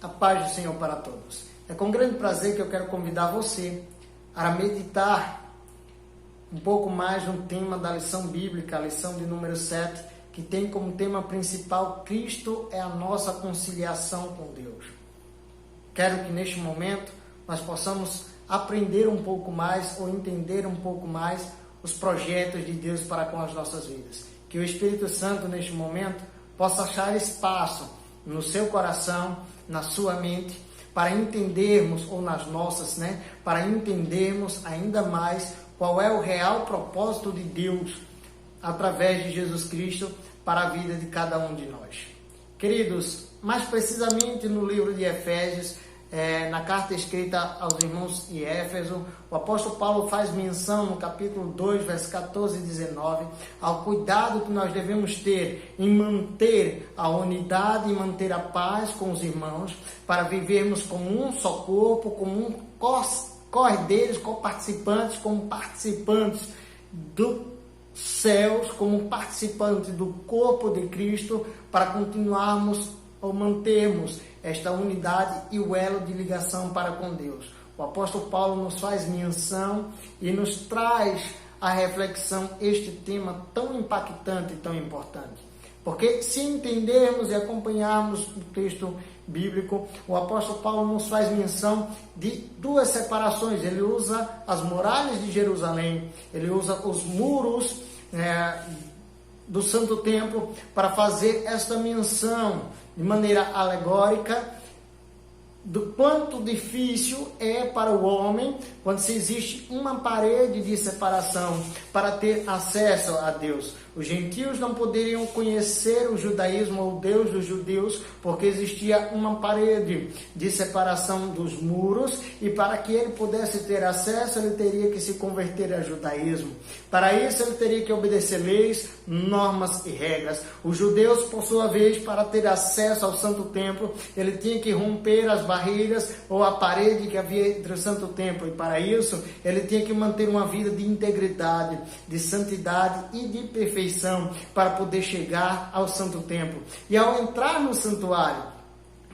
A paz do Senhor para todos. É com grande prazer que eu quero convidar você a meditar um pouco mais no tema da lição bíblica, a lição de número 7, que tem como tema principal: Cristo é a nossa conciliação com Deus. Quero que neste momento nós possamos aprender um pouco mais ou entender um pouco mais os projetos de Deus para com as nossas vidas. Que o Espírito Santo neste momento possa achar espaço no seu coração, na sua mente, para entendermos, ou nas nossas, para entendermos ainda mais qual é o real propósito de Deus através de Jesus Cristo para a vida de cada um de nós. Queridos, mais precisamente no livro de Efésios, na carta escrita aos irmãos de Éfeso, o apóstolo Paulo faz menção no capítulo 2, versos 14 e 19, ao cuidado que nós devemos ter em manter a unidade e manter a paz com os irmãos, para vivermos como um só corpo, como um cordeiros, como participantes dos céus, como participantes do corpo de Cristo, para continuarmos ou mantermos esta unidade e o elo de ligação para com Deus. O apóstolo Paulo nos faz menção e nos traz a reflexão este tema tão impactante e tão importante. Porque se entendermos e acompanharmos o texto bíblico, o apóstolo Paulo nos faz menção de duas separações. Ele usa as muralhas de Jerusalém, ele usa os muros do Santo Templo para fazer esta menção de maneira alegórica do quanto difícil é para o homem quando se existe uma parede de separação para ter acesso a Deus. Os gentios não poderiam conhecer o judaísmo ou o Deus dos judeus porque existia uma parede de separação dos muros, e para que ele pudesse ter acesso, ele teria que se converter ao judaísmo. Para isso, ele teria que obedecer leis, normas e regras. Os judeus, por sua vez, para ter acesso ao Santo Templo, ele tinha que romper as barreiras ou a parede que havia entre o Santo Templo, e para isso, ele tinha que manter uma vida de integridade, de santidade e de perfeição para poder chegar ao Santo Templo. E ao entrar no santuário,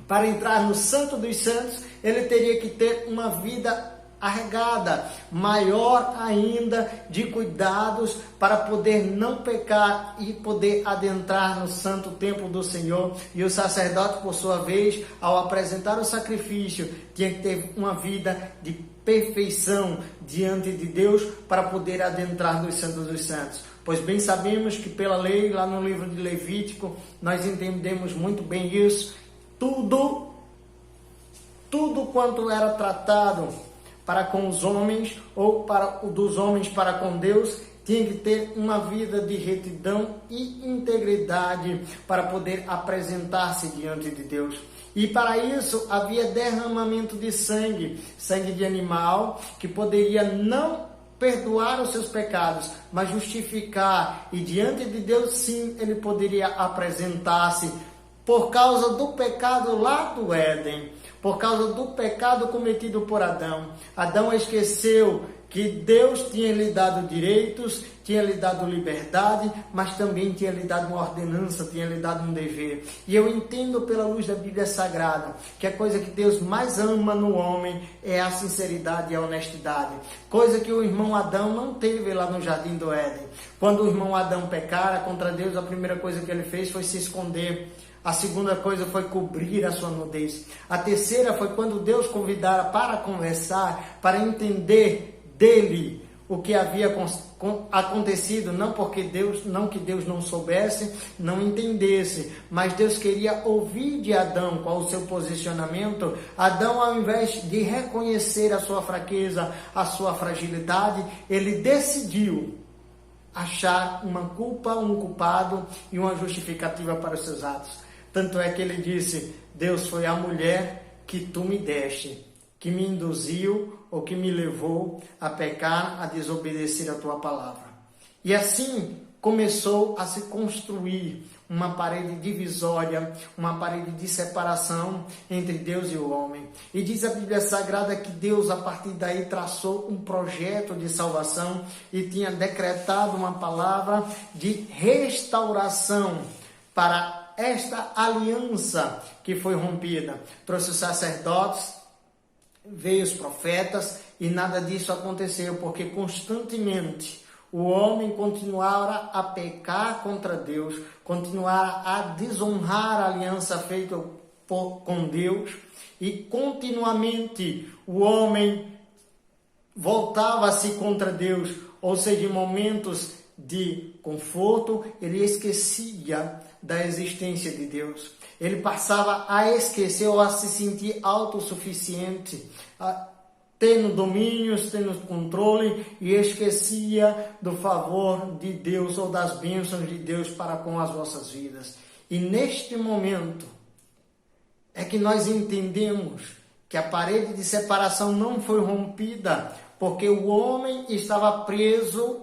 para entrar no Santo dos Santos, ele teria que ter uma vida arregada, maior ainda, de cuidados para poder não pecar e poder adentrar no santo templo do Senhor. E o sacerdote, por sua vez, ao apresentar o sacrifício, tinha que ter uma vida de perfeição diante de Deus para poder adentrar no Santo dos Santos. Pois bem sabemos que pela lei, lá no livro de Levítico, nós entendemos muito bem isso. Tudo quanto era tratado para com os homens, ou dos homens para com Deus, tinha que ter uma vida de retidão e integridade para poder apresentar-se diante de Deus. E para isso havia derramamento de sangue de animal, que poderia não perdoar os seus pecados, mas justificar, e diante de Deus sim, ele poderia apresentar-se por causa do pecado lá do Éden, por causa do pecado cometido por Adão. Adão esqueceu que Deus tinha lhe dado direitos, tinha lhe dado liberdade, mas também tinha lhe dado uma ordenança, tinha lhe dado um dever. E eu entendo pela luz da Bíblia Sagrada que a coisa que Deus mais ama no homem é a sinceridade e a honestidade. Coisa que o irmão Adão não teve lá no Jardim do Éden. Quando o irmão Adão pecara contra Deus, a primeira coisa que ele fez foi se esconder. A segunda coisa foi cobrir a sua nudez. A terceira foi quando Deus convidara para conversar, para entender dele o que havia acontecido, não que Deus não soubesse, não entendesse, mas Deus queria ouvir de Adão qual o seu posicionamento. Adão, ao invés de reconhecer a sua fraqueza, a sua fragilidade, ele decidiu achar uma culpa, um culpado e uma justificativa para os seus atos. Tanto é que ele disse: Deus, foi a mulher que tu me deste, que me induziu ou que me levou a pecar, a desobedecer a tua palavra. E assim começou a se construir uma parede divisória, uma parede de separação entre Deus e o homem. E diz a Bíblia Sagrada que Deus, a partir daí, traçou um projeto de salvação e tinha decretado uma palavra de restauração para esta aliança que foi rompida. Trouxe os sacerdotes, veio os profetas e nada disso aconteceu, porque constantemente o homem continuara a pecar contra Deus, continuara a desonrar a aliança feita com Deus e continuamente o homem voltava-se contra Deus, ou seja, em momentos de conforto, ele esquecia da existência de Deus. Ele passava a esquecer ou a se sentir autossuficiente, tendo domínios, tendo controle, e esquecia do favor de Deus ou das bênçãos de Deus para com as nossas vidas. E neste momento é que nós entendemos que a parede de separação não foi rompida, porque o homem estava preso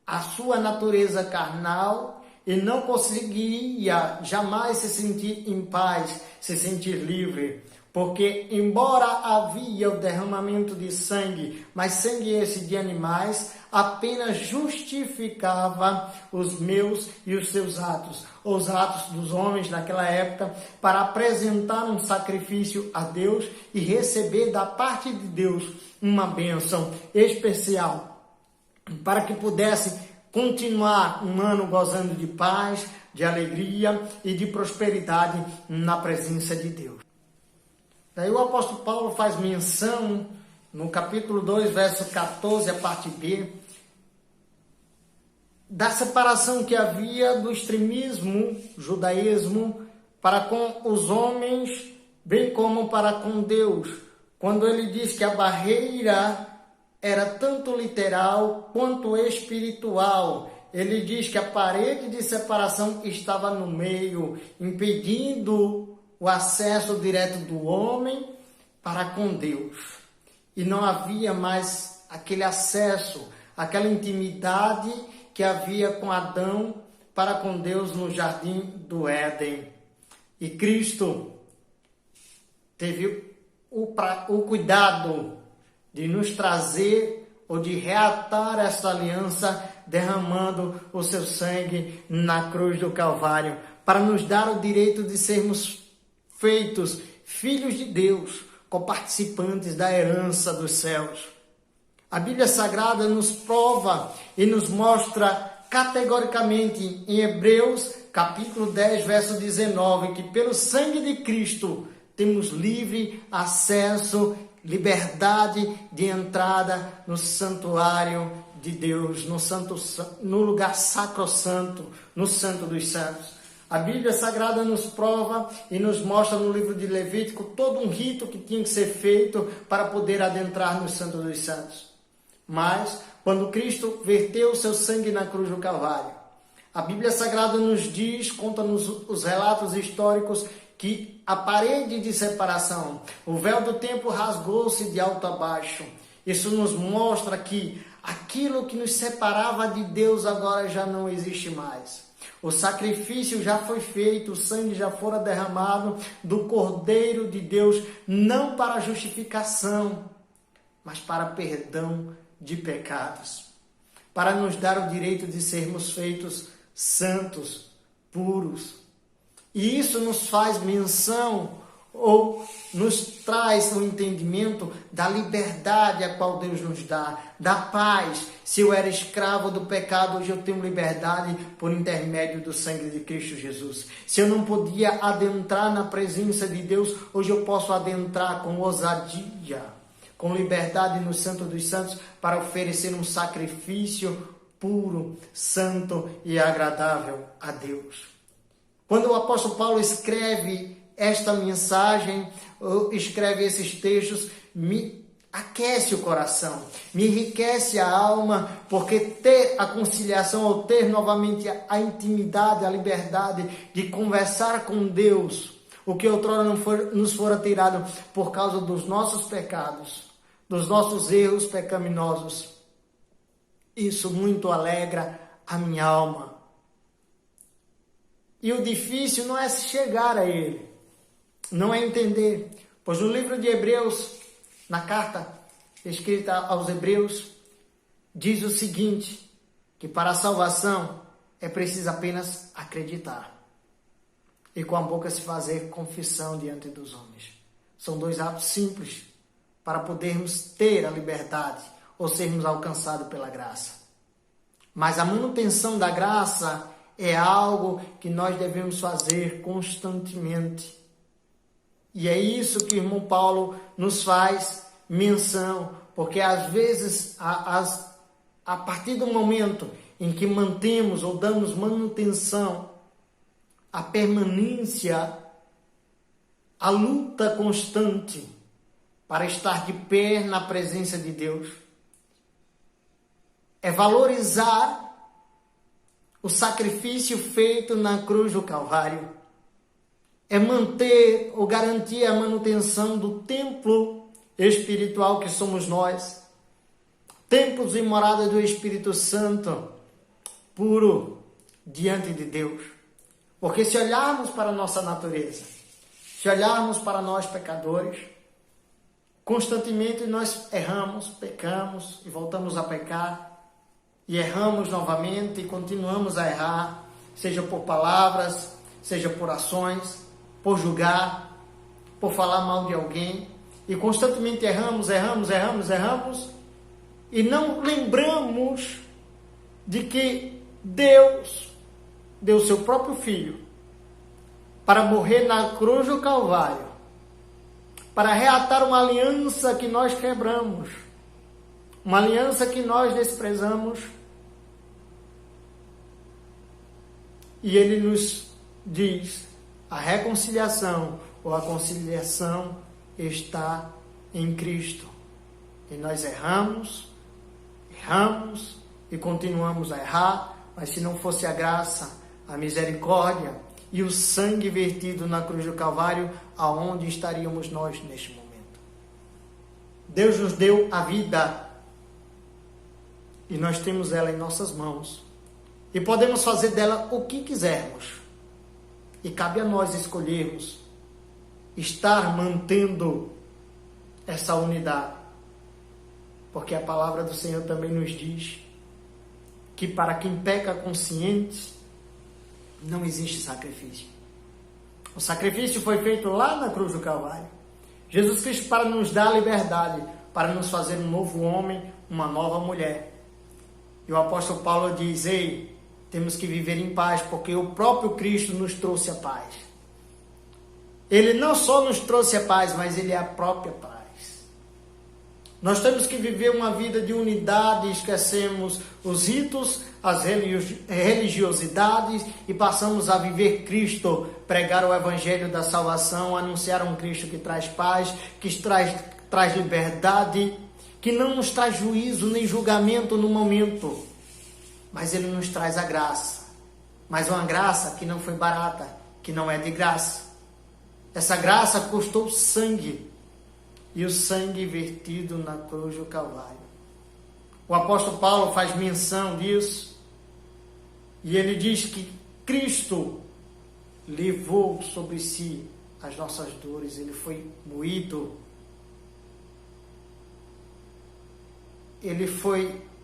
à sua natureza carnal e não conseguia jamais se sentir em paz, se sentir livre. Porque, embora havia o derramamento de sangue, mas sangue esse de animais, apenas justificava os meus e os seus atos, os atos dos homens naquela época, para apresentar um sacrifício a Deus e receber da parte de Deus uma bênção especial, para que pudesse continuar um ano gozando de paz, de alegria e de prosperidade na presença de Deus. Daí o apóstolo Paulo faz menção, no capítulo 2, verso 14, a parte B, da separação que havia do extremismo, judaísmo, para com os homens, bem como para com Deus. Quando ele diz que a barreira era tanto literal quanto espiritual. Ele diz que a parede de separação estava no meio, impedindo o acesso direto do homem para com Deus. E não havia mais aquele acesso, aquela intimidade que havia com Adão para com Deus no jardim do Éden. E Cristo teve o cuidado de nos trazer ou de reatar essa aliança, derramando o seu sangue na cruz do Calvário, para nos dar o direito de sermos feitos filhos de Deus, coparticipantes da herança dos céus. A Bíblia Sagrada nos prova e nos mostra categoricamente em Hebreus, capítulo 10, verso 19, que pelo sangue de Cristo temos livre acesso, liberdade de entrada no santuário de Deus, no lugar sacrossanto, no Santo dos Santos. A Bíblia Sagrada nos prova e nos mostra no livro de Levítico todo um rito que tinha que ser feito para poder adentrar no Santo dos Santos. Mas, quando Cristo verteu o seu sangue na cruz do Calvário, a Bíblia Sagrada nos diz, conta-nos os relatos históricos, que a parede de separação, o véu do templo rasgou-se de alto a baixo. Isso nos mostra que aquilo que nos separava de Deus agora já não existe mais. O sacrifício já foi feito, o sangue já fora derramado do Cordeiro de Deus, não para justificação, mas para perdão de pecados, para nos dar o direito de sermos feitos santos, puros. E isso nos faz menção ou nos traz o entendimento da liberdade a qual Deus nos dá, da paz. Se eu era escravo do pecado, hoje eu tenho liberdade por intermédio do sangue de Cristo Jesus. Se eu não podia adentrar na presença de Deus, hoje eu posso adentrar com ousadia, com liberdade no Santo dos Santos, para oferecer um sacrifício puro, santo e agradável a Deus. Quando o apóstolo Paulo escreve esta mensagem, escreve esses textos, me aquece o coração, me enriquece a alma, porque ter a conciliação, ou ter novamente a intimidade, a liberdade de conversar com Deus, o que outrora nos fora tirado por causa dos nossos pecados, dos nossos erros pecaminosos, isso muito alegra a minha alma. E o difícil não é chegar a Ele, não é entender. Pois no livro de Hebreus, na carta escrita aos Hebreus, diz o seguinte, que para a salvação é preciso apenas acreditar. e com a boca se fazer confissão diante dos homens. São dois atos simples para podermos ter a liberdade ou sermos alcançados pela graça. Mas a manutenção da graça é algo que nós devemos fazer constantemente. E é isso que o irmão Paulo nos faz menção, porque às vezes, a partir do momento em que mantemos ou damos manutenção, a permanência, a luta constante para estar de pé na presença de Deus, é valorizar o sacrifício feito na cruz do Calvário, é manter ou garantir a manutenção do templo espiritual que somos nós, templos e morada do Espírito Santo, puro diante de Deus. Porque se olharmos para a nossa natureza, se olharmos para nós pecadores, constantemente nós erramos, pecamos e voltamos a pecar, e erramos novamente e continuamos a errar, seja por palavras, seja por ações, por julgar, por falar mal de alguém, e constantemente erramos, e não lembramos de que Deus deu seu próprio Filho para morrer na cruz do Calvário, para reatar uma aliança que nós quebramos, uma aliança que nós desprezamos. E Ele nos diz, a reconciliação ou a conciliação está em Cristo. E nós erramos e continuamos a errar, mas se não fosse a graça, a misericórdia e o sangue vertido na cruz do Calvário, aonde estaríamos nós neste momento? Deus nos deu a vida e nós temos ela em nossas mãos e podemos fazer dela o que quisermos, e cabe a nós escolhermos estar mantendo essa unidade, porque a palavra do Senhor também nos diz que para quem peca consciente não existe sacrifício. O sacrifício foi feito lá na cruz do Calvário. Jesus Cristo para nos dar a liberdade, para nos fazer um novo homem, uma nova mulher. E o apóstolo Paulo diz, ei, temos que viver em paz, porque o próprio Cristo nos trouxe a paz. Ele não só nos trouxe a paz, mas Ele é a própria paz. Nós temos que viver uma vida de unidade, esquecemos os ritos, as religiosidades e passamos a viver Cristo, pregar o Evangelho da salvação, anunciar um Cristo que traz paz, que traz liberdade, que não nos traz juízo nem julgamento no momento, mas Ele nos traz a graça. Mas uma graça que não foi barata, que não é de graça. Essa graça custou sangue, e o sangue vertido na cruz do Calvário. O apóstolo Paulo faz menção disso, e ele diz que Cristo levou sobre si as nossas dores, ele foi moído, ele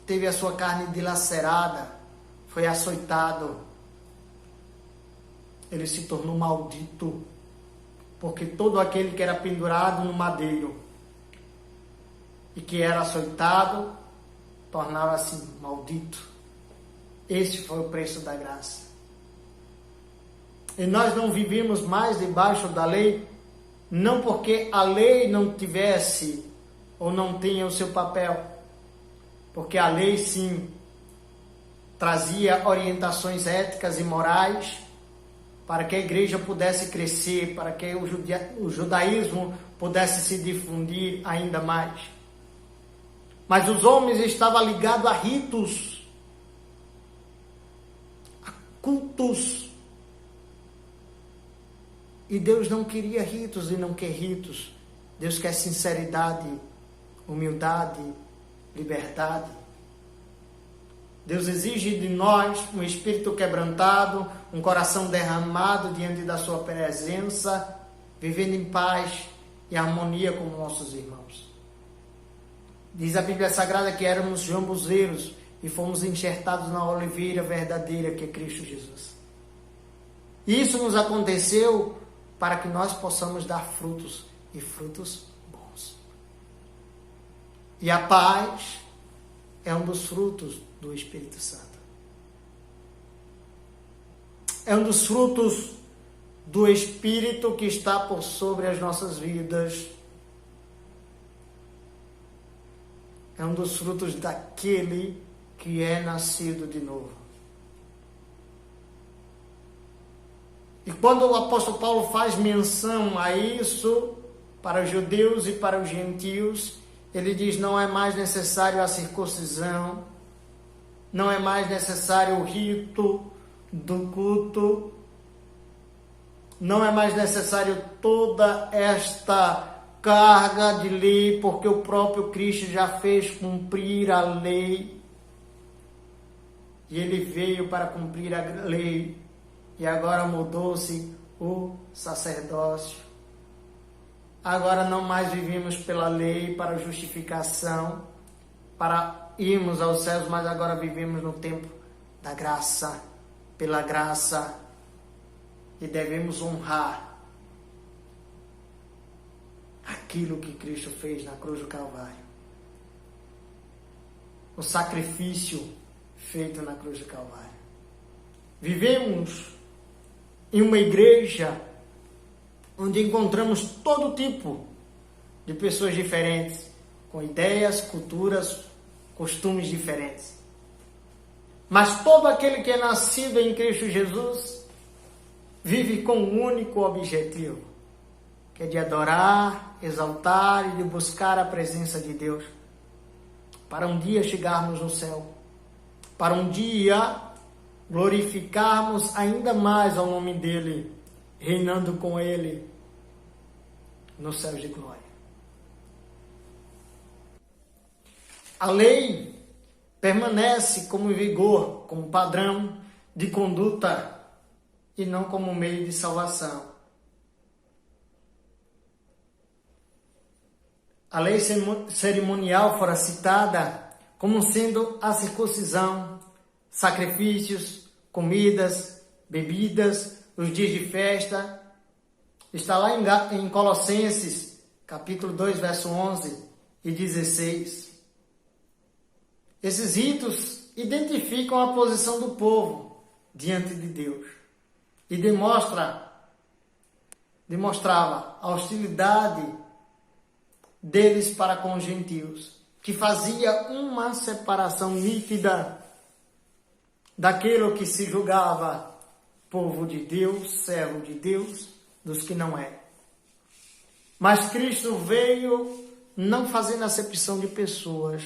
teve a sua carne dilacerada, foi açoitado, ele se tornou maldito, porque todo aquele que era pendurado no madeiro e que era açoitado, tornava-se maldito. Este foi o preço da graça. E nós não vivemos mais debaixo da lei, não porque a lei não tivesse ou não tenha o seu papel, porque a lei sim trazia orientações éticas e morais para que a igreja pudesse crescer, para que o judaísmo pudesse se difundir ainda mais. Mas os homens estavam ligados a ritos, a cultos. E Deus não queria ritos e não quer ritos. Deus quer sinceridade, humildade, liberdade. Deus exige de nós um espírito quebrantado, um coração derramado diante da sua presença, vivendo em paz e harmonia com nossos irmãos. Diz a Bíblia Sagrada que éramos jambuzeiros e fomos enxertados na oliveira verdadeira que é Cristo Jesus. Isso nos aconteceu para que nós possamos dar frutos, e frutos bons. E a paz é um dos frutos do Espírito Santo. É um dos frutos do Espírito que está por sobre as nossas vidas. É um dos frutos daquele que é nascido de novo. E quando o apóstolo Paulo faz menção a isso, para os judeus e para os gentios, ele diz: não é mais necessário a circuncisão, não é mais necessário o rito do culto, não é mais necessário toda esta carga de lei, porque o próprio Cristo já fez cumprir a lei. E ele veio para cumprir a lei. E agora mudou-se o sacerdócio. Agora não mais vivemos pela lei para justificação, para irmos aos céus, mas agora vivemos no tempo da graça, pela graça, e devemos honrar aquilo que Cristo fez na cruz do Calvário. O sacrifício feito na cruz do Calvário. Vivemos em uma igreja onde encontramos todo tipo de pessoas diferentes, com ideias, culturas, costumes diferentes. Mas todo aquele que é nascido em Cristo Jesus vive com um único objetivo, que é de adorar, exaltar e de buscar a presença de Deus, para um dia chegarmos no céu, para um dia glorificarmos ainda mais ao nome dele, reinando com ele nos céus de glória. A lei permanece como vigor, como padrão de conduta e não como meio de salvação. A lei cerimonial fora citada como sendo a circuncisão, sacrifícios, comidas, bebidas, os dias de festa. Está lá em Colossenses, capítulo 2, verso 11 e 16. Esses ritos identificam a posição do povo diante de Deus e demonstrava a hostilidade deles para com os gentios, que fazia uma separação nítida daquilo que se julgava povo de Deus, servo de Deus, dos que não é. Mas Cristo veio não fazendo acepção de pessoas,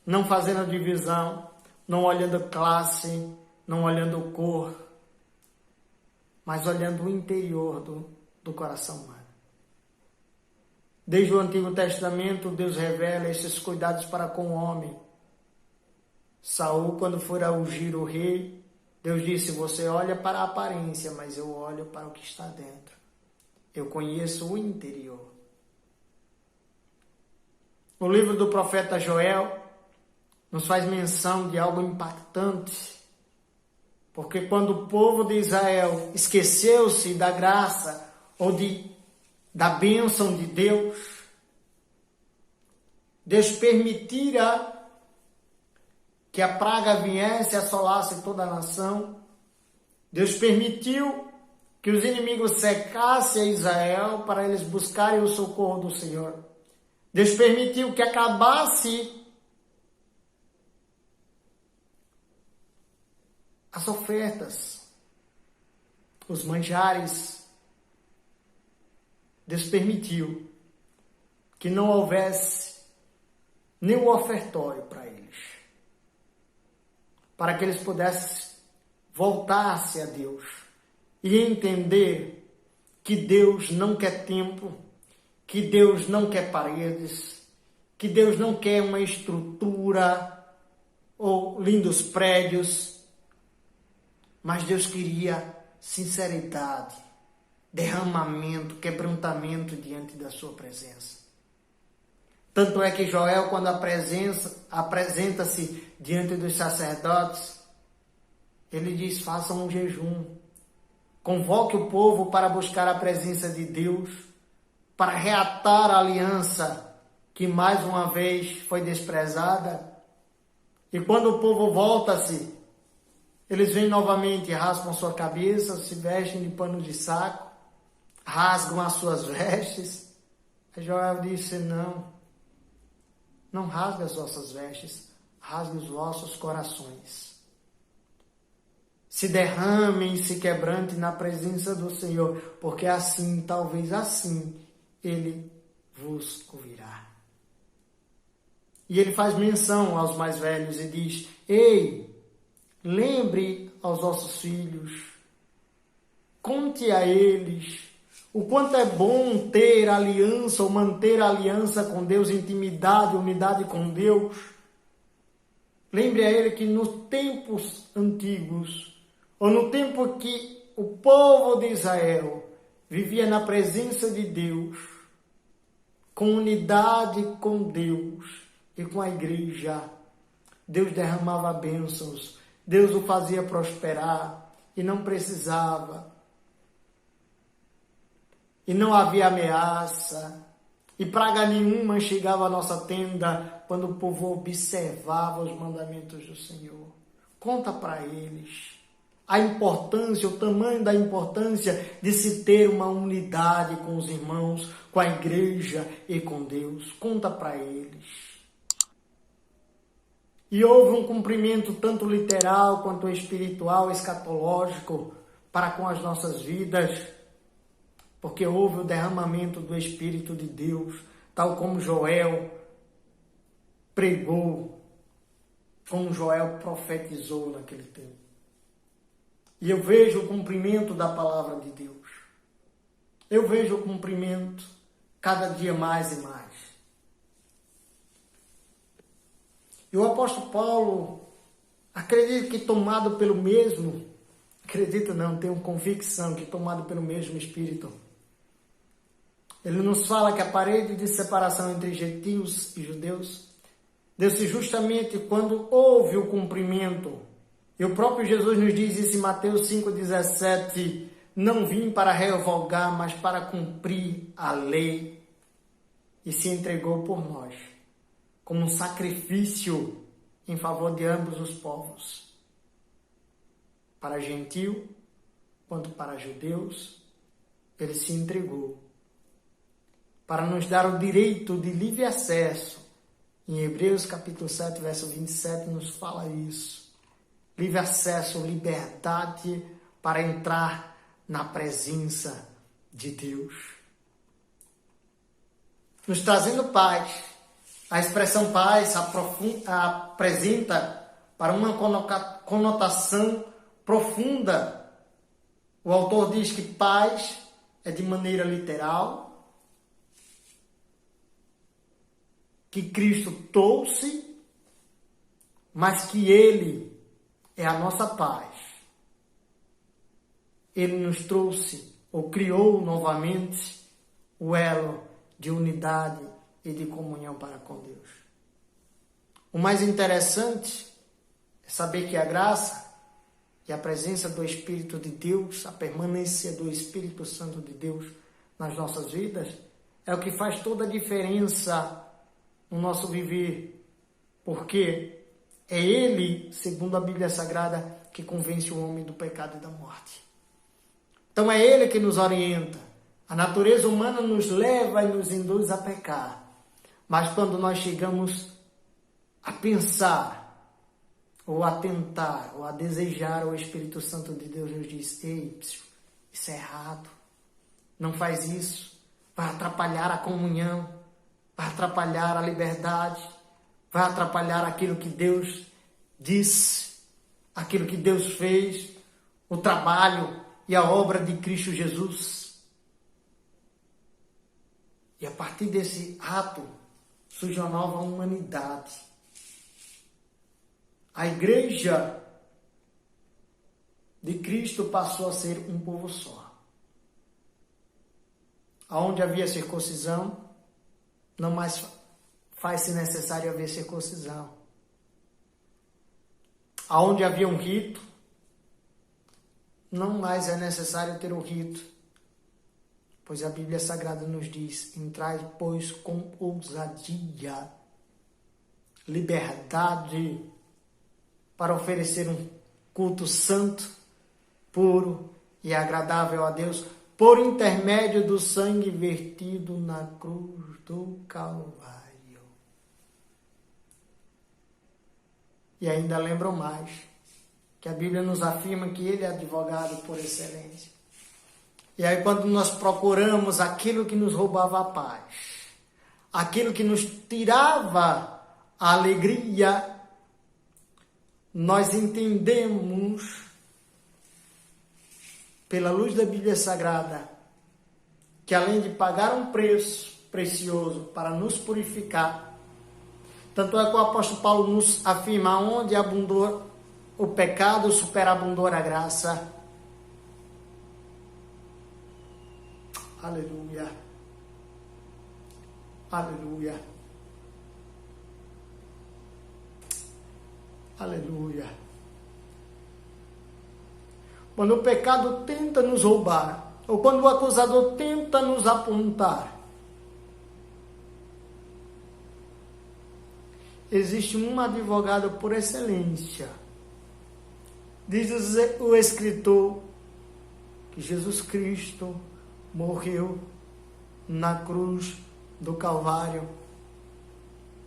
não fazendo divisão, não olhando classe, não olhando cor, mas olhando o interior do coração humano. Desde o Antigo Testamento, Deus revela esses cuidados para com o homem. Saul, quando for a ungir o rei, Deus disse: você olha para a aparência, mas eu olho para o que está dentro. Eu conheço o interior. O livro do profeta Joel nos faz menção de algo impactante, porque quando o povo de Israel esqueceu-se da graça ou da bênção de Deus, Deus permitira que a praga viesse e assolasse toda a nação. Deus permitiu que os inimigos secassem a Israel para eles buscarem o socorro do Senhor. Deus permitiu que acabasse as ofertas, os manjares. Deus permitiu que não houvesse nenhum ofertório para eles, para que eles pudessem voltar-se a Deus e entender que Deus não quer templo, que Deus não quer paredes, que Deus não quer uma estrutura ou lindos prédios, mas Deus queria sinceridade, derramamento, quebrantamento diante da sua presença. Tanto é que Joel, quando apresenta-se diante dos sacerdotes, ele diz: façam um jejum, Convoque o povo para buscar a presença de Deus, para reatar a aliança que mais uma vez foi desprezada. E quando o povo volta-se, eles vêm novamente, raspam sua cabeça, se vestem de pano de saco, rasgam as suas vestes. Aí Joel disse, não rasgue as vossas vestes, rasgue os vossos corações. Se derramem e se quebrantem na presença do Senhor, porque assim, talvez assim, Ele vos ouvirá. E ele faz menção aos mais velhos e diz, ei, lembre aos vossos filhos, conte a eles o quanto é bom ter aliança ou manter aliança com Deus, intimidade, unidade com Deus. Lembre a ele que nos tempos antigos, ou no tempo que o povo de Israel vivia na presença de Deus, com unidade com Deus e com a igreja, Deus derramava bênçãos, Deus o fazia prosperar e não precisava. E não havia ameaça, e praga nenhuma chegava à nossa tenda quando o povo observava os mandamentos do Senhor. Conta para eles a importância, o tamanho da importância de se ter uma unidade com os irmãos, com a igreja e com Deus. Conta para eles. E houve um cumprimento tanto literal quanto espiritual, escatológico, para com as nossas vidas, porque houve o derramamento do Espírito de Deus, tal como Joel pregou, como Joel profetizou naquele tempo. E eu vejo o cumprimento da palavra de Deus. Eu vejo o cumprimento cada dia mais e mais. E o apóstolo Paulo, acredito que tomado pelo mesmo, tenho convicção que tomado pelo mesmo Espírito, ele nos fala que a parede de separação entre gentios e judeus deu-se justamente quando houve o cumprimento. E o próprio Jesus nos diz isso em Mateus 5,17, não vim para revogar, mas para cumprir a lei. E se entregou por nós, como um sacrifício em favor de ambos os povos. Para gentio, quanto para judeus, ele se entregou. Para nos dar o direito de livre acesso. Em Hebreus capítulo 7, verso 27, nos fala isso. Livre acesso, liberdade para entrar na presença de Deus. Nos trazendo paz. A expressão paz apresenta para uma conotação profunda. O autor diz que paz é de maneira literal, que Cristo trouxe, mas que Ele é a nossa paz. Ele nos trouxe, ou criou novamente, o elo de unidade e de comunhão para com Deus. O mais interessante é saber que a graça e a presença do Espírito de Deus, a permanência do Espírito Santo de Deus nas nossas vidas, é o que faz toda a diferença no nosso viver, porque é Ele, segundo a Bíblia Sagrada, que convence o homem do pecado e da morte. Então é Ele que nos orienta. A natureza humana nos leva e nos induz a pecar. Mas quando nós chegamos a pensar, ou a tentar, ou a desejar, o Espírito Santo de Deus nos diz, ei, isso é errado. Não faz isso. Vai atrapalhar a comunhão. Vai atrapalhar a liberdade, vai atrapalhar aquilo que Deus disse, aquilo que Deus fez, o trabalho e a obra de Cristo Jesus. E a partir desse ato surge uma nova humanidade. A igreja de Cristo passou a ser um povo só. Aonde havia circuncisão, não mais faz-se necessário haver circuncisão. Aonde havia um rito, não mais é necessário ter o rito, pois a Bíblia Sagrada nos diz: entrai, pois, com ousadia, liberdade, para oferecer um culto santo, puro e agradável a Deus, por intermédio do sangue vertido na cruz do Calvário. E ainda lembro mais, que a Bíblia nos afirma que Ele é advogado por excelência. E aí quando nós procuramos aquilo que nos roubava a paz, aquilo que nos tirava a alegria, nós entendemos, pela luz da Bíblia Sagrada, que além de pagar um preço precioso para nos purificar, tanto é que o apóstolo Paulo nos afirma: onde abundou o pecado, superabundou a graça. Aleluia. Aleluia. Aleluia. Quando o pecado tenta nos roubar, ou quando o acusador tenta nos apontar, existe um advogado por excelência. Diz o escritor que Jesus Cristo morreu na cruz do Calvário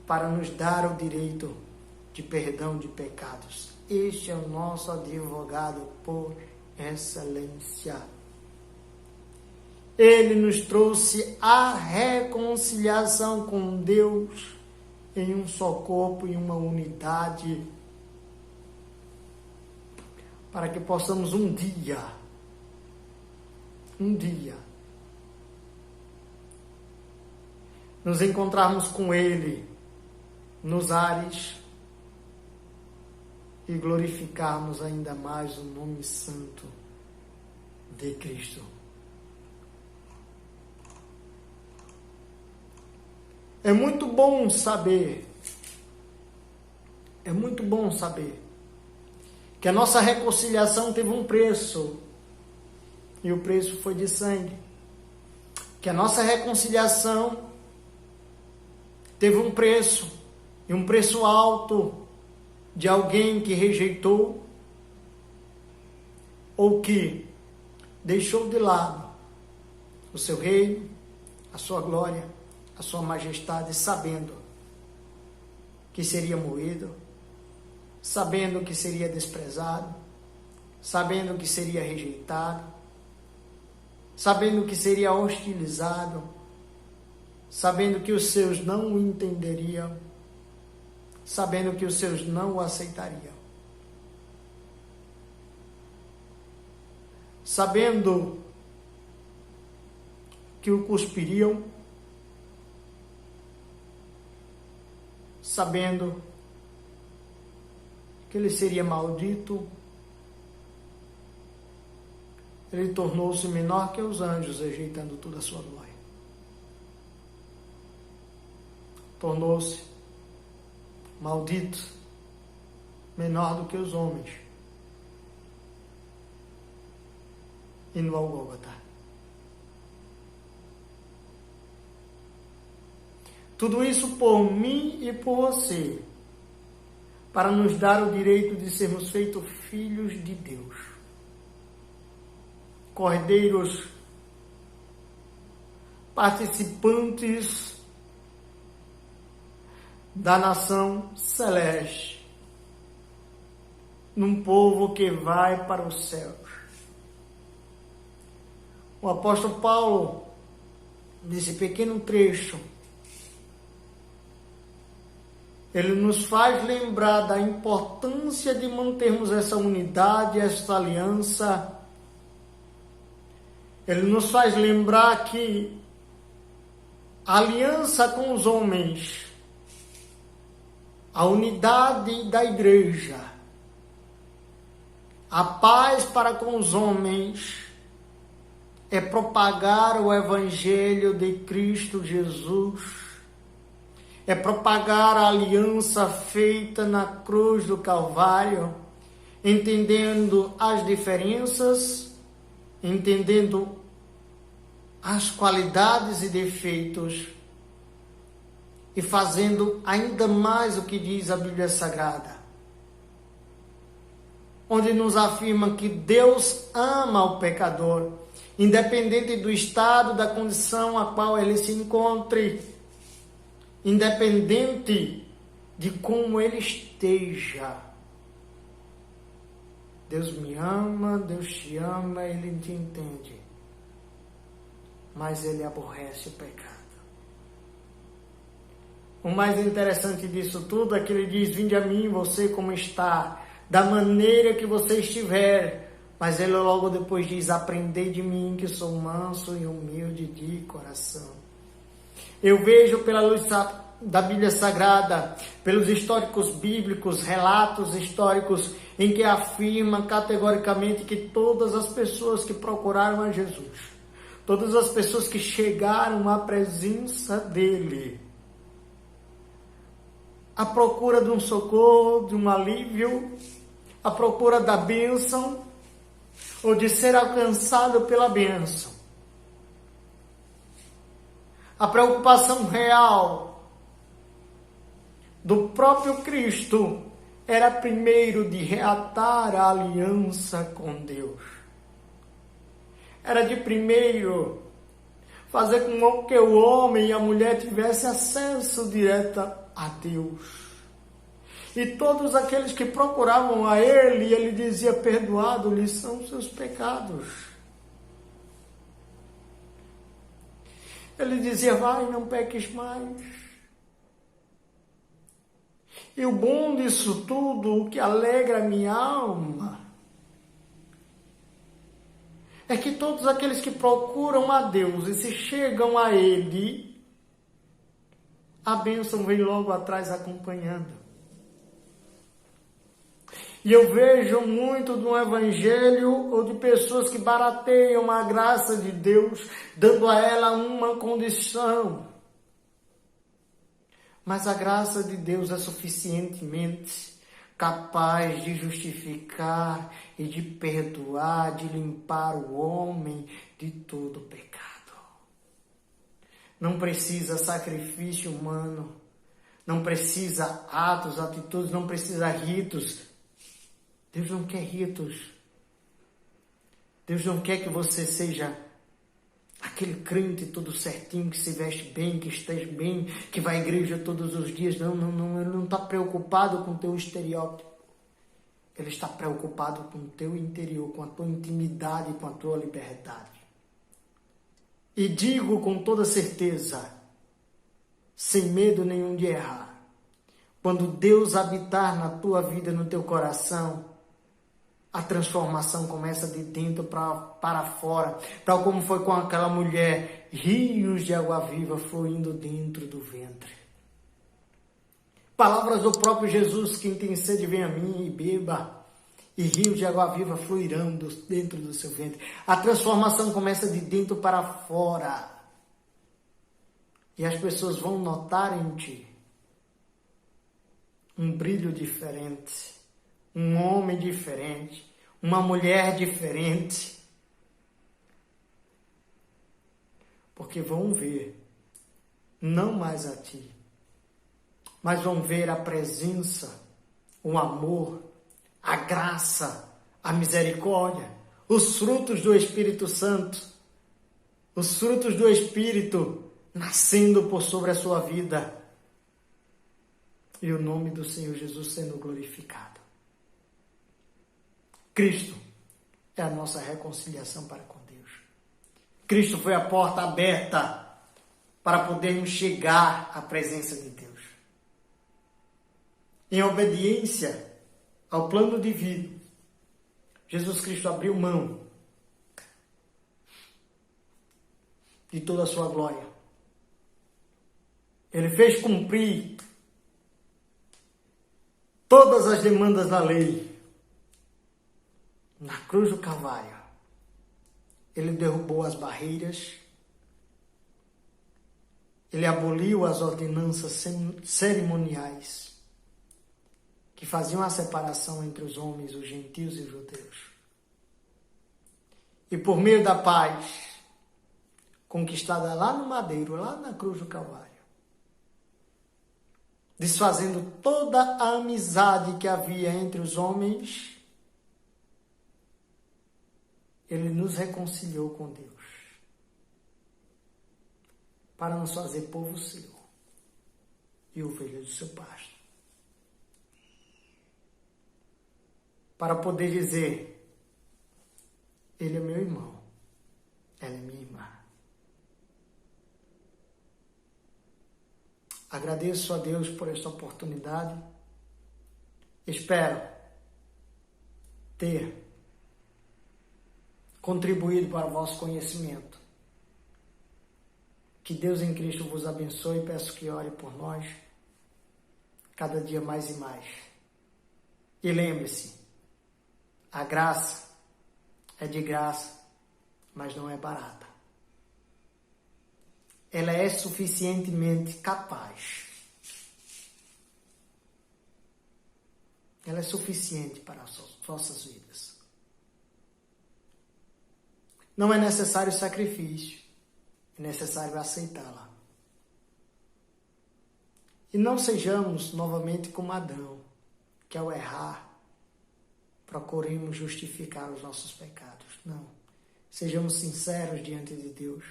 para nos dar o direito de perdão de pecados. Este é o nosso advogado por excelência. Ele nos trouxe a reconciliação com Deus em um só corpo, em uma unidade, para que possamos um dia, nos encontrarmos com Ele nos ares e glorificarmos ainda mais o nome santo de Cristo. É muito bom saber que a nossa reconciliação teve um preço, e o preço foi de sangue. Que a nossa reconciliação teve um preço, e um preço alto, de alguém que rejeitou ou que deixou de lado o seu reino, a sua glória, a sua majestade, sabendo que seria moído, sabendo que seria desprezado, sabendo que seria rejeitado, sabendo que seria hostilizado, sabendo que os seus não o entenderiam, sabendo que os seus não o aceitariam, sabendo que o cuspiriam, sabendo que ele seria maldito, ele tornou-se menor que os anjos, rejeitando toda a sua glória. Tornou-se maldito, menor do que os homens, indo ao Gólgota. Tudo isso por mim e por você, para nos dar o direito de sermos feitos filhos de Deus, cordeiros, participantes da nação celeste, num povo que vai para os céus. O apóstolo Paulo, nesse pequeno trecho, ele nos faz lembrar da importância de mantermos essa unidade, essa aliança. Ele nos faz lembrar que a aliança com os homens, a unidade da igreja, a paz para com os homens, é propagar o evangelho de Cristo Jesus, é propagar a aliança feita na cruz do Calvário, entendendo as diferenças, entendendo as qualidades e defeitos e fazendo ainda mais o que diz a Bíblia Sagrada, onde nos afirma que Deus ama o pecador, independente do estado, da condição a qual ele se encontre, independente de como ele esteja. Deus me ama, Deus te ama, Ele te entende, mas Ele aborrece o pecado. O mais interessante disso tudo é que Ele diz: vinde a mim, você como está, da maneira que você estiver. Mas Ele logo depois diz: aprendei de mim, que sou manso e humilde de coração. Eu vejo pela luz da Bíblia Sagrada, pelos históricos bíblicos, relatos históricos, em que afirma categoricamente que todas as pessoas que procuraram a Jesus, todas as pessoas que chegaram à presença dEle, à procura de um socorro, de um alívio, à procura da bênção, ou de ser alcançado pela bênção. A preocupação real do próprio Cristo era primeiro de reatar a aliança com Deus. Era de primeiro fazer com que o homem e a mulher tivessem acesso direto a Deus. E todos aqueles que procuravam a Ele, Ele dizia: perdoados-lhes são seus pecados. Ele dizia: vai, não peques mais. E o bom disso tudo, o que alegra a minha alma, é que todos aqueles que procuram a Deus e se chegam a Ele, a bênção vem logo atrás acompanhando. E eu vejo muito de um evangelho ou de pessoas que barateiam a graça de Deus, dando a ela uma condição. Mas a graça de Deus é suficientemente capaz de justificar e de perdoar, de limpar o homem de todo pecado. Não precisa sacrifício humano, não precisa atos, atitudes, não precisa ritos. Deus não quer ritos. Deus não quer que você seja aquele crente todo certinho, que se veste bem, que esteja bem, que vai à igreja todos os dias. Não. Ele não está preocupado com o teu estereótipo. Ele está preocupado com o teu interior, com a tua intimidade, com a tua liberdade. E digo com toda certeza, sem medo nenhum de errar, quando Deus habitar na tua vida, no teu coração, a transformação começa de dentro para fora, tal como foi com aquela mulher, rios de água viva fluindo dentro do ventre. Palavras do próprio Jesus: quem tem sede, vem a mim e beba, e rios de água viva fluirão dentro do seu ventre. A transformação começa de dentro para fora. E as pessoas vão notar em ti um brilho diferente, um homem diferente, uma mulher diferente. Porque vão ver, não mais a ti, mas vão ver a presença, o amor, a graça, a misericórdia, os frutos do Espírito Santo, os frutos do Espírito nascendo por sobre a sua vida. E o nome do Senhor Jesus sendo glorificado. Cristo é a nossa reconciliação para com Deus. Cristo foi a porta aberta para podermos chegar à presença de Deus. Em obediência ao plano divino, Jesus Cristo abriu mão de toda a sua glória. Ele fez cumprir todas as demandas da lei. Na cruz do Calvário, Ele derrubou as barreiras, Ele aboliu as ordenanças cerimoniais que que faziam a separação entre os homens, os gentios e os judeus. E por meio da paz conquistada lá no madeiro, lá na cruz do Calvário, desfazendo toda a amizade que havia entre os homens, Ele nos reconciliou com Deus, para nos fazer povo seu e ovelha do seu pasto. Para poder dizer, Ele é meu irmão, ela é minha irmã. Agradeço a Deus por esta oportunidade. Espero ter contribuído para o vosso conhecimento. Que Deus em Cristo vos abençoe e peço que ore por nós cada dia mais e mais. E lembre-se, a graça é de graça, mas não é barata. Ela é suficientemente capaz. Ela é suficiente para as vossas vidas. Não é necessário sacrifício, é necessário aceitá-la. E não sejamos novamente como Adão, que ao errar, procuremos justificar os nossos pecados. Não. Sejamos sinceros diante de Deus,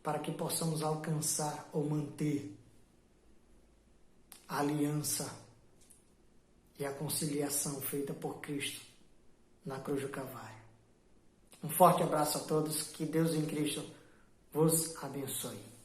para que possamos alcançar ou manter a aliança e a conciliação feita por Cristo na cruz do Calvário. Um forte abraço a todos, que Deus em Cristo vos abençoe.